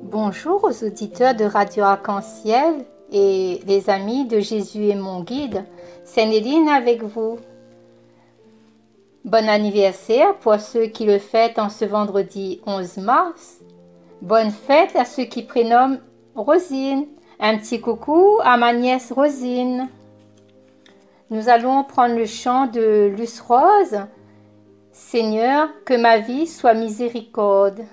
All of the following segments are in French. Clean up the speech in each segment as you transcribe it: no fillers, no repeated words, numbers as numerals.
Bonjour aux auditeurs de Radio Arc-en-Ciel et les amis de Jésus est mon guide. C'est Néline avec vous. Bon anniversaire pour ceux qui le fêtent en ce vendredi 11 mars. Bonne fête à ceux qui prénomment Rosine. Un petit coucou à ma nièce Rosine. Nous allons prendre le chant de Luce Rose. Seigneur, que ma vie soit miséricorde.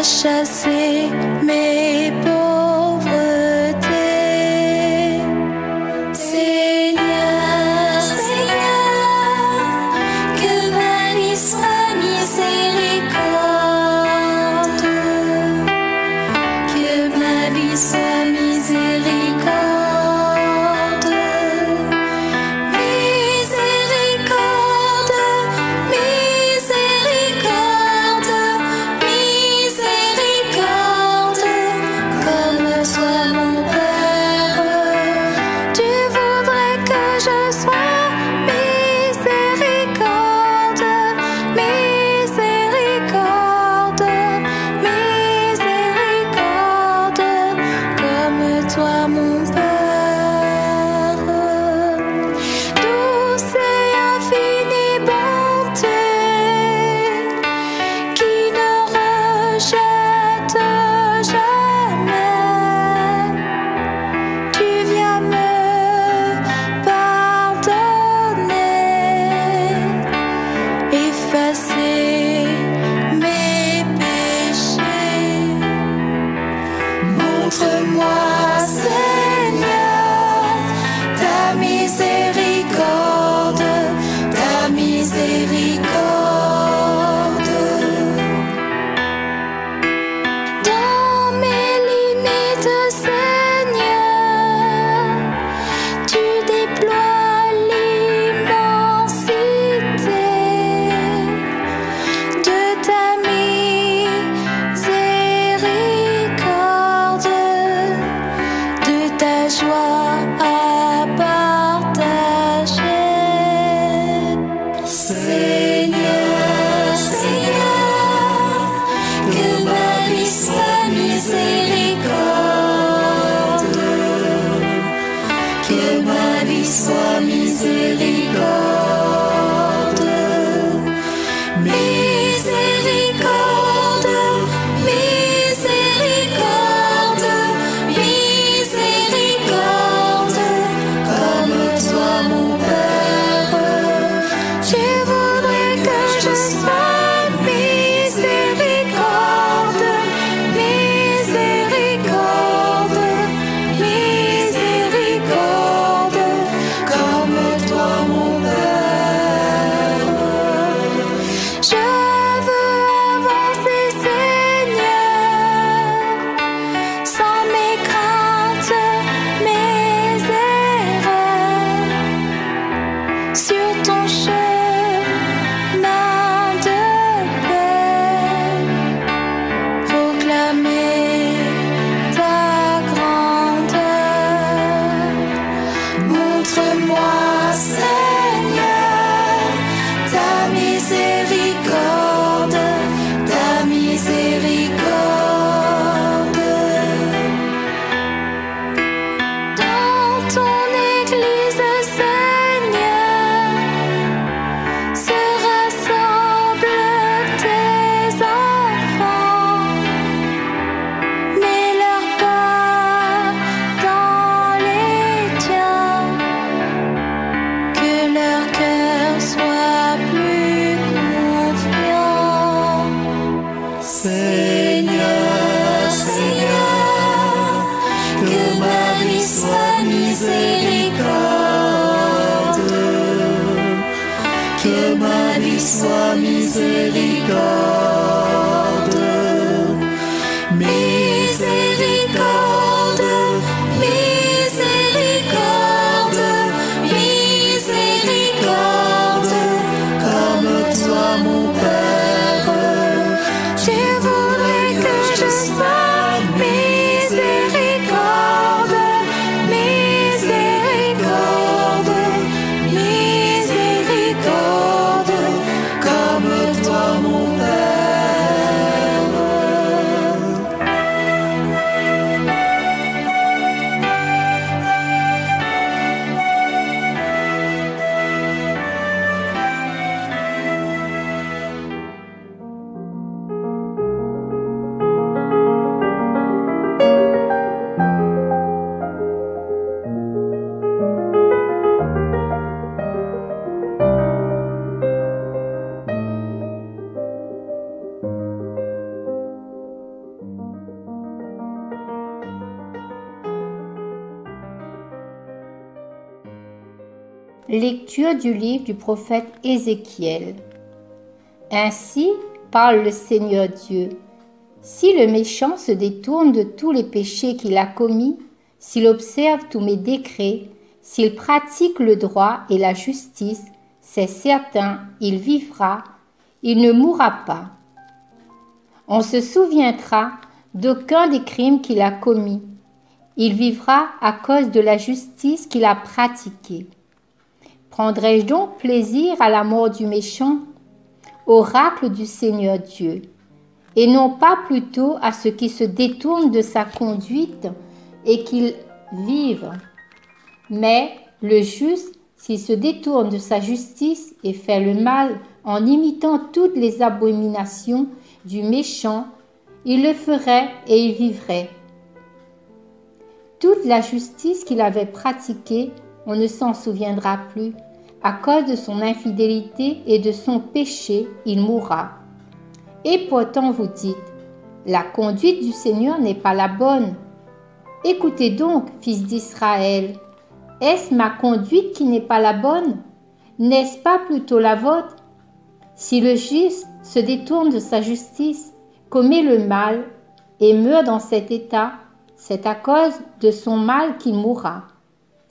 Chasser mes pauvretés. Seigneur, Seigneur, que ma vie soit miséricorde, que ma vie soit miséricorde, miséricorde, miséricorde, miséricorde. Comme toi mon Père, tu voudrais que je sois miséricorde, miséricorde, miséricorde. Comme toi mon Père, douce et infinie bonté, qui ne rejette jamais. Tu viens me pardonner, effacer mes péchés. Montre-moi, Seigneur, ta miséricorde, ta miséricorde. miséricorde, que ma vie soit miséricorde, miséricorde, miséricorde, miséricorde, comme toi mon Père. Je voudrais que je sois miséricorde, miséricorde, miséricorde, comme toi mon Père. Je veux avancer, Seigneur, sans mes craintes, mes erreurs, sur ton chemin de paix, proclamer ta grandeur. Montre-moi, Seigneur, ta miséricorde, ta miséricorde. Dans ton Église, Seigneur, se rassemblent tes enfants. Mets leur part dans les tiens, que leur cœur soit plus confiant. Seigneur, Seigneur, que ma vie soit miséricorde, que ma vie soit miséricorde, miséricorde, miséricorde, miséricorde, comme toi mon Père. Je voudrais que je sois miséricorde, miséricorde, miséricorde, comme toi mon Père. Lecture du livre du prophète Ézéchiel. Ainsi parle le Seigneur Dieu. Si le méchant se détourne de tous les péchés qu'il a commis, s'il observe tous mes décrets, s'il pratique le droit et la justice, c'est certain, il vivra, il ne mourra pas. On se souviendra d'aucun des crimes qu'il a commis. Il vivra à cause de la justice qu'il a pratiquée. Prendrai-je donc plaisir à la mort du méchant, oracle du Seigneur Dieu, et non pas plutôt à ceux qui se détournent de sa conduite et qu'ils vivent. Mais le juste, s'il se détourne de sa justice et fait le mal en imitant toutes les abominations du méchant, il le ferait et il vivrait. Toute la justice qu'il avait pratiquée, on ne s'en souviendra plus. À cause de son infidélité et de son péché, il mourra. Et pourtant vous dites, la conduite du Seigneur n'est pas la bonne. Écoutez donc, fils d'Israël, est-ce ma conduite qui n'est pas la bonne? N'est-ce pas plutôt la vôtre? Si le juste se détourne de sa justice, commet le mal et meurt dans cet état, c'est à cause de son mal qu'il mourra.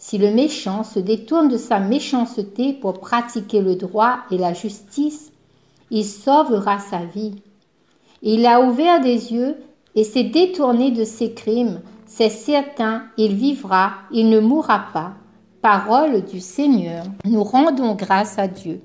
Si le méchant se détourne de sa méchanceté pour pratiquer le droit et la justice, il sauvera sa vie. Il a ouvert des yeux et s'est détourné de ses crimes. C'est certain, il vivra, il ne mourra pas. Parole du Seigneur. Nous rendons grâce à Dieu.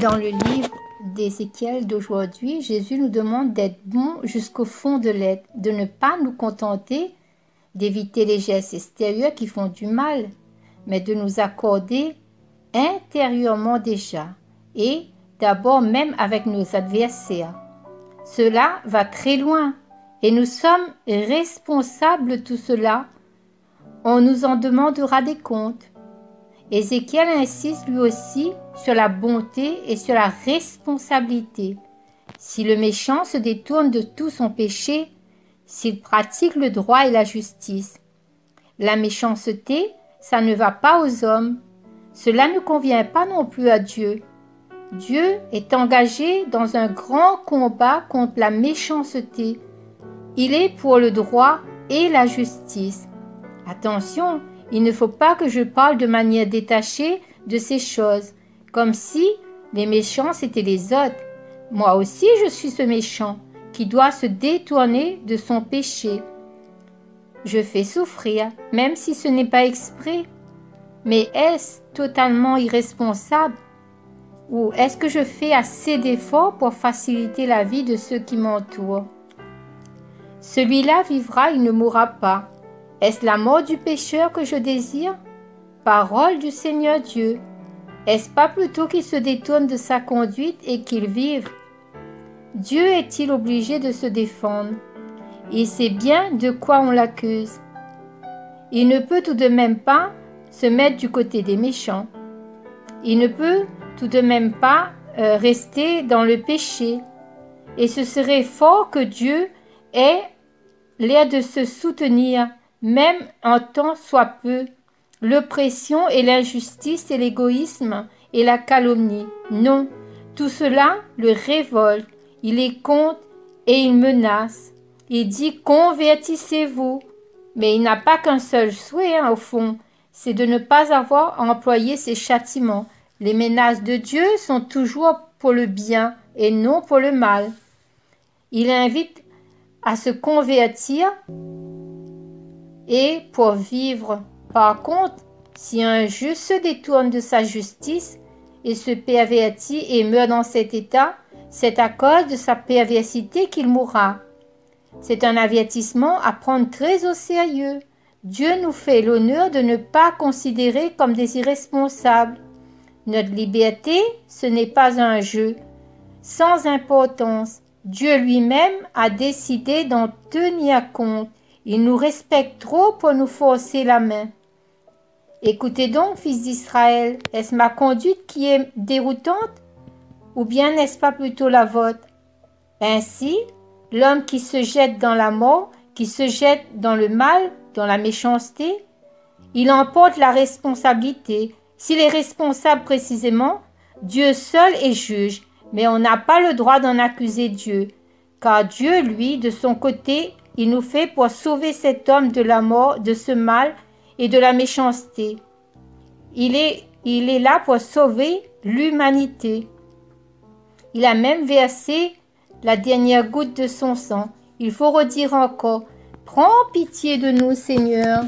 Dans le livre d'Ézéchiel d'aujourd'hui, Jésus nous demande d'être bons jusqu'au fond de l'être, de ne pas nous contenter d'éviter les gestes extérieurs qui font du mal, mais de nous accorder intérieurement déjà, et d'abord même avec nos adversaires. Cela va très loin, et nous sommes responsables de tout cela. On nous en demandera des comptes. Ézéchiel insiste lui aussi sur la bonté et sur la responsabilité. Si le méchant se détourne de tout son péché, s'il pratique le droit et la justice, la méchanceté, ça ne va pas aux hommes. Cela ne convient pas non plus à Dieu. Dieu est engagé dans un grand combat contre la méchanceté. Il est pour le droit et la justice. Attention, il ne faut pas que je parle de manière détachée de ces choses, comme si les méchants c'étaient les autres. Moi aussi je suis ce méchant qui doit se détourner de son péché. Je fais souffrir, même si ce n'est pas exprès. Mais est-ce totalement irresponsable? Ou est-ce que je fais assez d'efforts pour faciliter la vie de ceux qui m'entourent? Celui-là vivra, il ne mourra pas. Est-ce la mort du pécheur que je désire? Parole du Seigneur Dieu. Est-ce pas plutôt qu'il se détourne de sa conduite et qu'il vive? Dieu est-il obligé de se défendre? Il sait bien de quoi on l'accuse. Il ne peut tout de même pas se mettre du côté des méchants. Il ne peut tout de même pas rester dans le péché. Et ce serait fort que Dieu ait l'air de se soutenir, même en tant soit peu, l'oppression et l'injustice et l'égoïsme et la calomnie. Non, tout cela le révolte. Il est contre et il menace. Il dit « Convertissez-vous ». Mais il n'a pas qu'un seul souhait, au fond, c'est de ne pas avoir à employer ces châtiments. Les menaces de Dieu sont toujours pour le bien et non pour le mal. Il invite à se convertir et pour vivre. Par contre, si un juste se détourne de sa justice et se pervertit et meurt dans cet état, c'est à cause de sa perversité qu'il mourra. C'est un avertissement à prendre très au sérieux. Dieu nous fait l'honneur de ne pas considérer comme des irresponsables. Notre liberté, ce n'est pas un jeu sans importance. Dieu lui-même a décidé d'en tenir compte. Il nous respecte trop pour nous forcer la main. Écoutez donc, fils d'Israël, est-ce ma conduite qui est déroutante? Ou bien n'est-ce pas plutôt la vôtre? Ainsi, l'homme qui se jette dans la mort, qui se jette dans le mal, dans la méchanceté, il emporte la responsabilité. S'il est responsable précisément, Dieu seul est juge, mais on n'a pas le droit d'en accuser Dieu, car Dieu, lui, de son côté, il nous fait pour sauver cet homme de la mort, de ce mal et de la méchanceté. Il est là pour sauver l'humanité. Il a même versé la dernière goutte de son sang. Il faut redire encore, prends pitié de nous, Seigneur.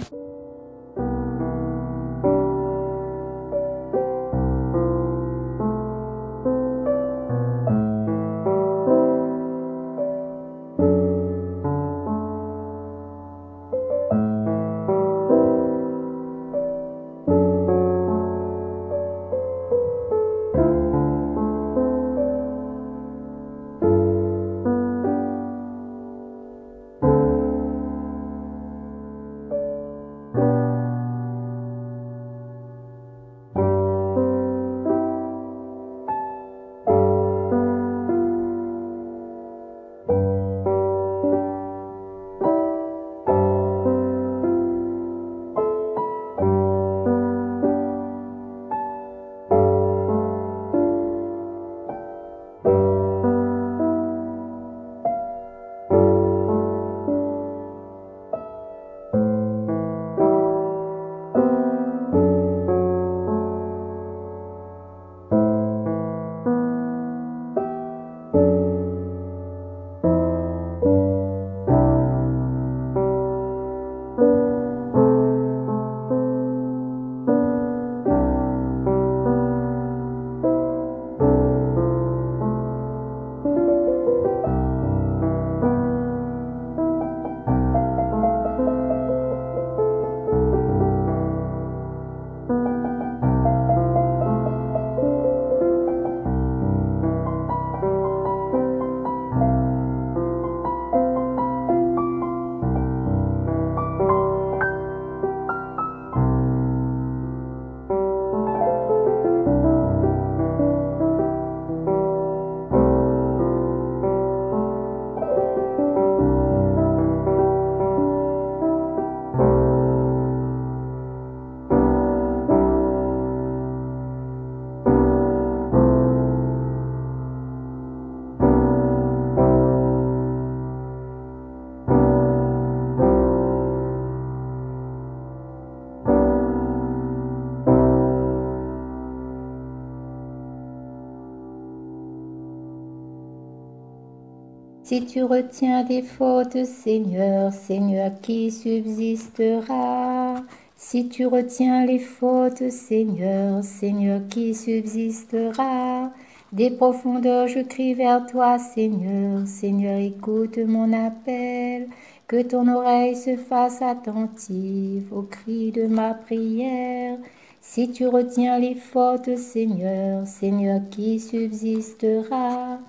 Si tu retiens des fautes, Seigneur, Seigneur, qui subsistera? Si tu retiens les fautes, Seigneur, Seigneur, qui subsistera? Des profondeurs, je crie vers toi, Seigneur, Seigneur, écoute mon appel. Que ton oreille se fasse attentive au cri de ma prière. Si tu retiens les fautes, Seigneur, Seigneur, qui subsistera?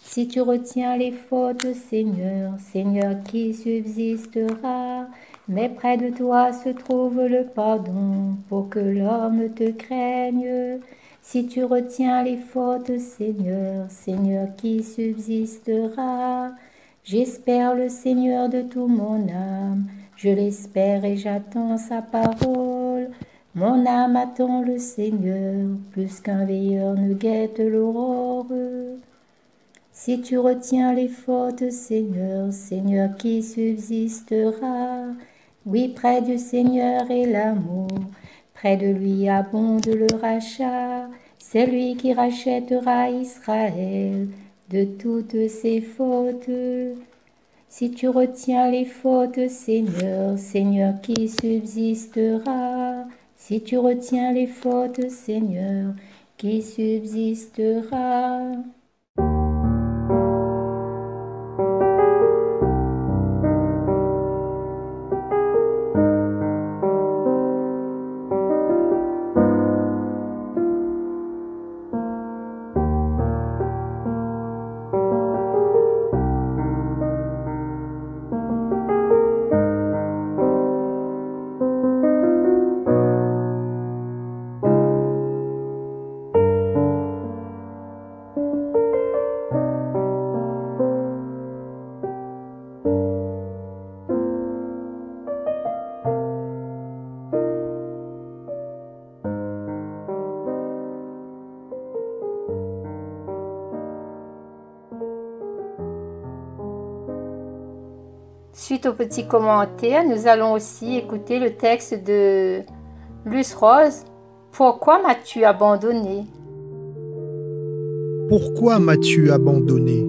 Si tu retiens les fautes, Seigneur, Seigneur, qui subsistera? Mais près de toi se trouve le pardon pour que l'homme te craigne. Si tu retiens les fautes, Seigneur, Seigneur, qui subsistera? J'espère le Seigneur de tout mon âme, je l'espère et j'attends sa parole. Mon âme attend le Seigneur, plus qu'un veilleur ne guette l'aurore. Si tu retiens les fautes, Seigneur, Seigneur, qui subsistera? Oui, près du Seigneur est l'amour, près de lui abonde le rachat. C'est lui qui rachètera Israël de toutes ses fautes. Si tu retiens les fautes, Seigneur, Seigneur, qui subsistera? Si tu retiens les fautes, Seigneur, qui subsistera? Suite aux petits commentaires, nous allons aussi écouter le texte de Luce Rose. Pourquoi m'as-tu abandonné? Pourquoi m'as-tu abandonné?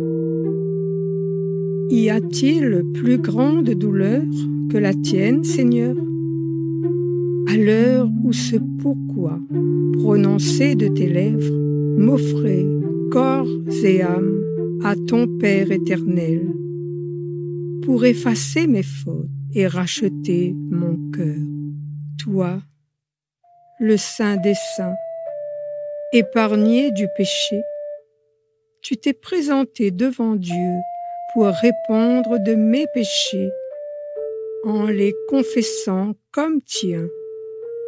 Y a-t-il plus grande douleur que la tienne, Seigneur? À l'heure où ce pourquoi, prononcé de tes lèvres, m'offrait corps et âme à ton Père éternel, pour effacer mes fautes et racheter mon cœur. Toi, le Saint des Saints, épargné du péché, tu t'es présenté devant Dieu pour répondre de mes péchés en les confessant comme tiens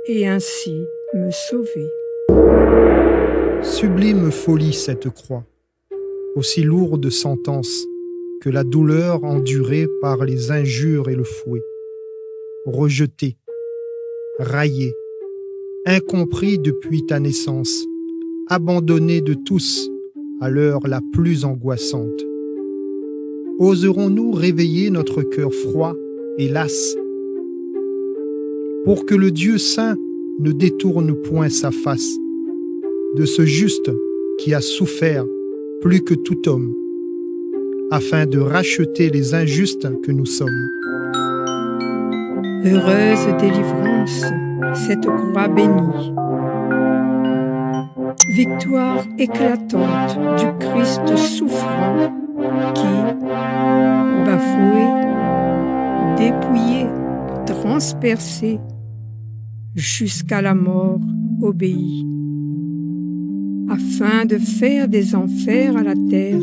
et ainsi me sauver. Sublime folie cette croix, aussi lourde sentence que la douleur endurée par les injures et le fouet. Rejeté, raillé, incompris depuis ta naissance, abandonné de tous à l'heure la plus angoissante. Oserons-nous réveiller notre cœur froid et las, pour que le Dieu saint ne détourne point sa face de ce juste qui a souffert plus que tout homme, afin de racheter les injustes que nous sommes. Heureuse délivrance, cette croix bénie. Victoire éclatante du Christ souffrant qui, bafoué, dépouillé, transpercé, jusqu'à la mort obéit, afin de faire des enfers à la terre,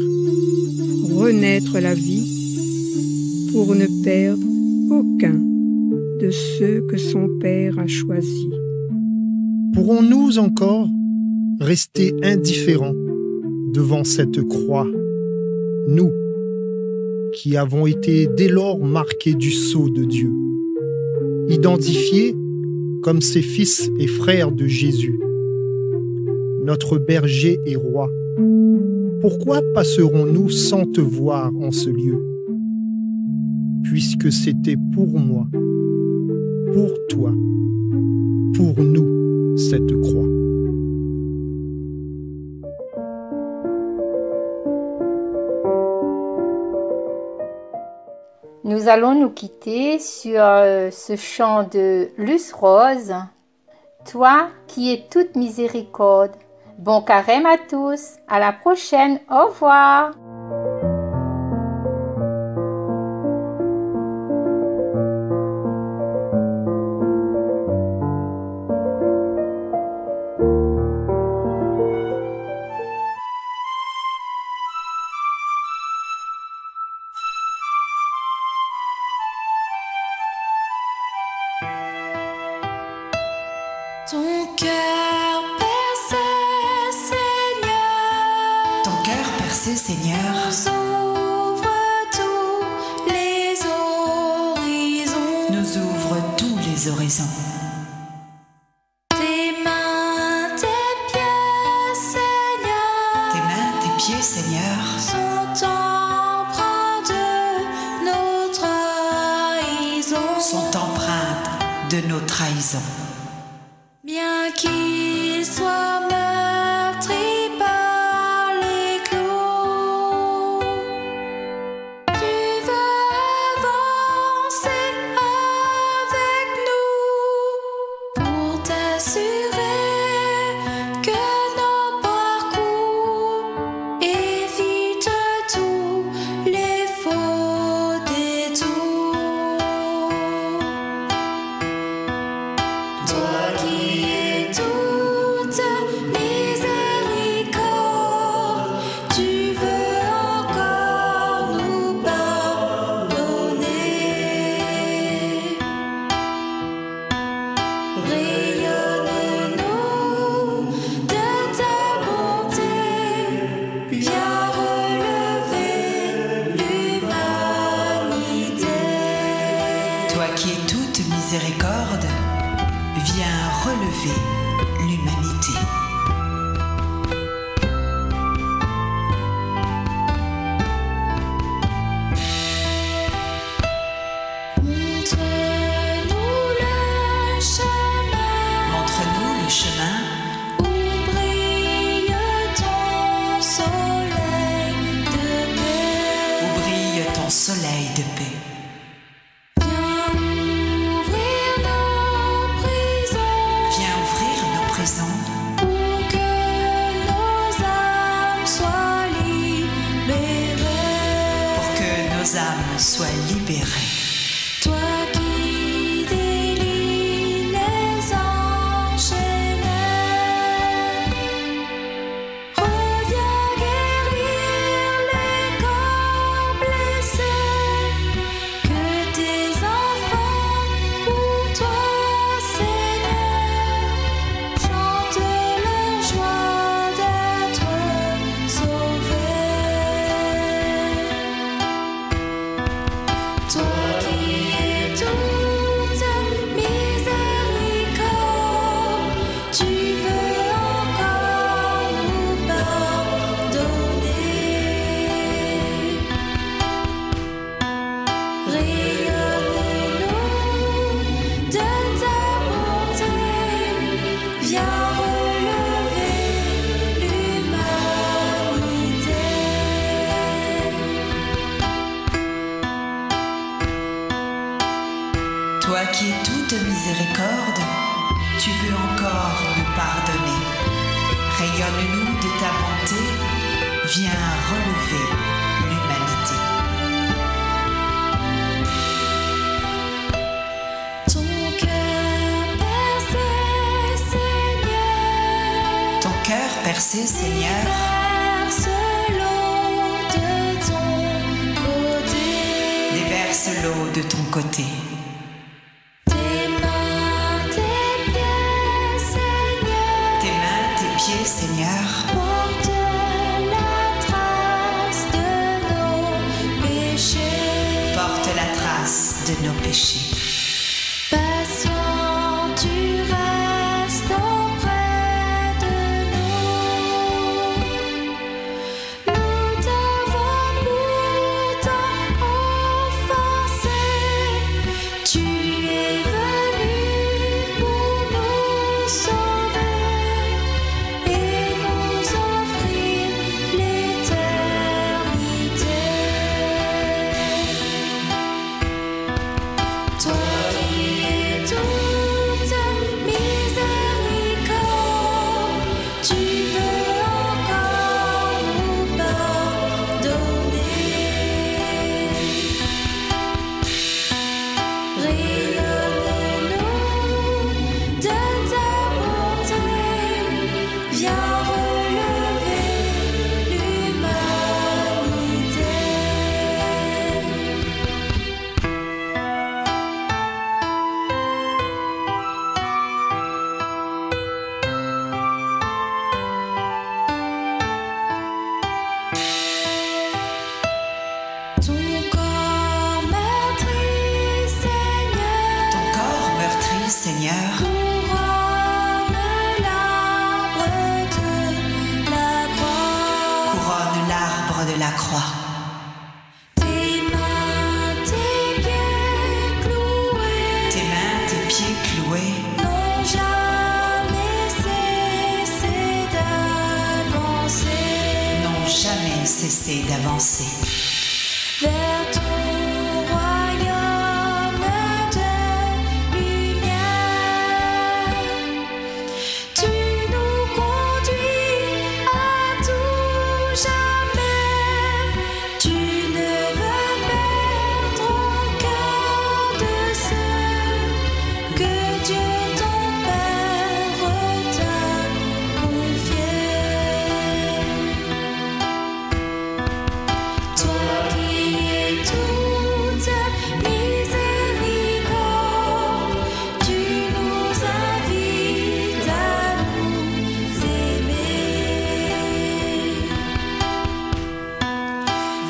renaître la vie, pour ne perdre aucun de ceux que son Père a choisis. Pourrons-nous encore rester indifférents devant cette croix, nous qui avons été dès lors marqués du sceau de Dieu, identifiés comme ses fils et frères de Jésus, notre berger et roi? Pourquoi passerons-nous sans te voir en ce lieu, puisque c'était pour moi, pour toi, pour nous cette croix? nous allons nous quitter sur ce chant de Luce Rose. Toi qui es toute miséricorde. Bon carême à tous. À la prochaine. Au revoir. Ton cœur percé, Seigneur. Ton cœur percé, Seigneur, Nous ouvre tous les horizons. nous ouvre tous les horizons. Tes mains, tes pieds, Seigneur. Tes mains, tes pieds, Seigneur, Sont empreints de nos trahisons. sont empreintes de nos trahisons. Bien qu'il soit meurtri par les clous, tu veux avancer avec nous pour t'assurer que nos parcours évitent tous les faux détours. Toi qui es toute miséricorde, tu veux encore nous pardonner. Rayonne-nous de ta bonté, viens relever l'humanité. Toi qui es toute miséricorde, viens relever l'humanité. Montre-nous le chemin Montre-nous le chemin où brille ton soleil de où paix. brille ton soleil de paix. Viens ouvrir nos prisons Viens ouvrir nos prisons pour que nos âmes soient libérées. pour que nos âmes soient libérées. Toi qui délies les enchaînés, reviens guérir les corps blessés. Que tes enfants pour toi, Seigneur, chantent la joie d'être sauvés. Toi qui es toute miséricorde, tu veux encore nous pardonner. Rayonne-nous de ta bonté, viens relever l'humanité. Toi qui es toute miséricorde, tu veux encore nous pardonner. Rayonne-nous de ta bonté, viens relever l'humanité. Ton cœur percé, Seigneur. Ton cœur percé, Seigneur, Verse l'eau de ton côté. déverse l'eau de ton côté. Tes mains, tes pieds, Seigneur. Tes mains, tes pieds, Seigneur, Porte la trace de nos péchés. porte la trace de nos péchés. Patient, tu restes auprès de nous. Nous t'avons pourtant offensé. Tu es venu pour nous sauver et nous offrir l'éternité. Tu veux encore nous pardonner. Rayonne-nous de ta bonté, viens relever l'humanité. Ton corps meurtri, Seigneur, Ton corps meurtri, Seigneur, couronne l'arbre de la croix. couronne l'arbre de la croix. Tes mains, tes pieds cloués Tes mains, tes pieds cloués n'ont jamais cessé d'avancer n'ont jamais cessé d'avancer vers ton royaume de lumière. Tu nous conduis à tout jamais. Tu ne veux perdre aucun de ceux que Dieu ton Père t'a confiés. Toi qui es toute miséricorde, tu nous invites à nous aimer.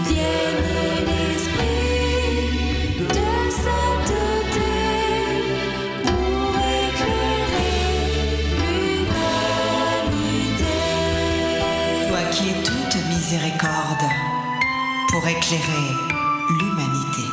Vienne l'esprit de sainteté pour éclairer l'humanité. Toi qui es toute miséricorde, pour éclairer l'humanité.